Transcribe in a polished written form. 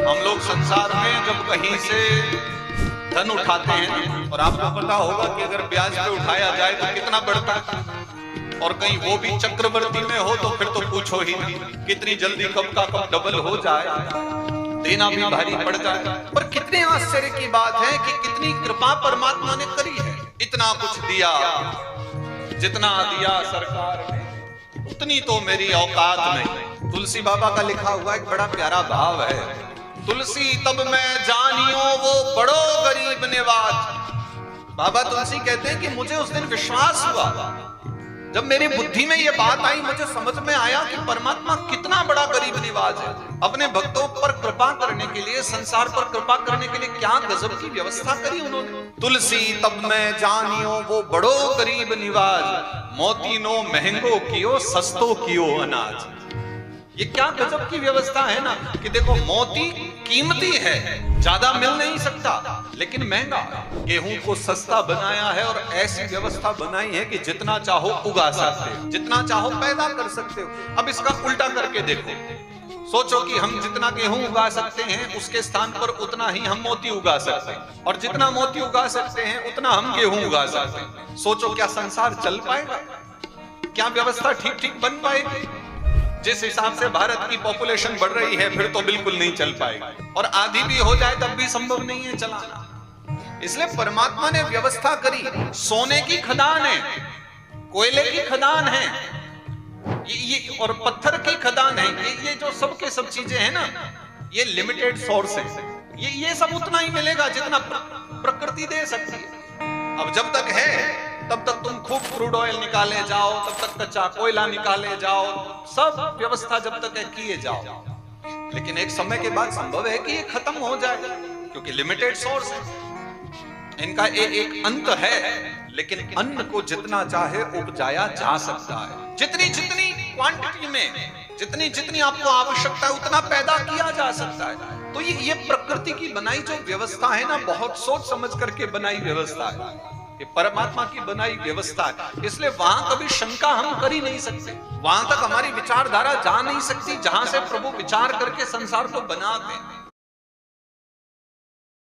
हम लोग संसार में जब कहीं से धन उठाते हैं, और आपको पता होगा कि अगर ब्याज पे उठाया जाए तो कितना बढ़ता है, और कहीं वो भी चक्रवर्ती में हो तो फिर तो पूछो ही नहीं, कितनी जल्दी कब का कब डबल हो जाए, देना भी भारी पड़ जाए। पर कितने आश्चर्य की बात है कि कितनी कृपा परमात्मा ने करी है। इतना कुछ दिया, जितना दिया सरकार ने उतनी तो मेरी औकात नहीं। तुलसी बाबा का लिखा हुआ एक बड़ा प्यारा भाव है, तुलसी तब मैं जानियो वो बड़ो गरीब निवाज। बाबा तुलसी कहते हैं कि मुझे उस दिन विश्वास हुआ, जब मेरी बुद्धि में ये बात आई, मुझे समझ में आया कि परमात्मा कितना बड़ा गरीब निवाज है। अपने भक्तों पर कृपा करने के लिए, संसार पर कृपा करने के लिए क्या गजब की व्यवस्था करी उन्होंने। तुलसी तब मैं जानियो वो बड़ो गरीब निवाज, मोती नो महंगो कियो सस्तो कियो अनाज। ये क्या गजब की व्यवस्था है ना, कि देखो मोती कीमती है, ज्यादा मिल नहीं सकता, लेकिन महंगा। गेहूं को सस्ता बनाया है और ऐसी व्यवस्था बनाई है कि जितना चाहो उगा सकते हो, जितना चाहो पैदा कर सकते हो। अब इसका उल्टा करके देखो, सोचो कि हम जितना गेहूं उगा सकते हैं उसके स्थान पर उतना ही हम मोती उगा सकते हैं, और जितना मोती उगा सकते हैं उतना हम गेहूं उगा सकते हैं। सोचो क्या संसार चल पाएगा? क्या व्यवस्था ठीक ठीक बन पाएगी? जिस हिसाब से भारत की पॉपुलेशन बढ़ रही है फिर तो बिल्कुल नहीं चल पाएगी, और आधी भी हो जाए तब भी संभव नहीं है चलाना। इसलिए परमात्मा ने व्यवस्था करी। सोने की खदान है, कोयले की खदान है, ये और पत्थर की खदान है, ये जो सब के सब चीजें हैं ना, ये लिमिटेड सोर्स है। ये सब उतना ही मिलेगा जितना प्रकृति दे सकती है। अब जब तक है तब तक तुम खूब क्रूड ऑयल निकाले जाओ, तब तक कच्चा कोयला निकाले जाओ, सब व्यवस्था जब तक है किए जाओ, लेकिन एक समय के बाद संभव है कि ये खत्म हो जाए, क्योंकि लिमिटेड सोर्स है, इनका एक अंत है। लेकिन अन्न को जितना चाहे उपजाया जा सकता है, जितनी जितनी क्वांटिटी में, जितनी जितनी आपको आवश्यकता है उतना पैदा किया जा सकता है। तो ये प्रकृति की बनाई जो व्यवस्था है ना, बहुत सोच समझ करके बनाई व्यवस्था है, ये परमात्मा की बनाई व्यवस्था है। इसलिए वहां कभी शंका हम कर ही नहीं सकते, वहां तक हमारी विचारधारा जा नहीं सकती जहां से प्रभु विचार करके संसार को बनाते हैं।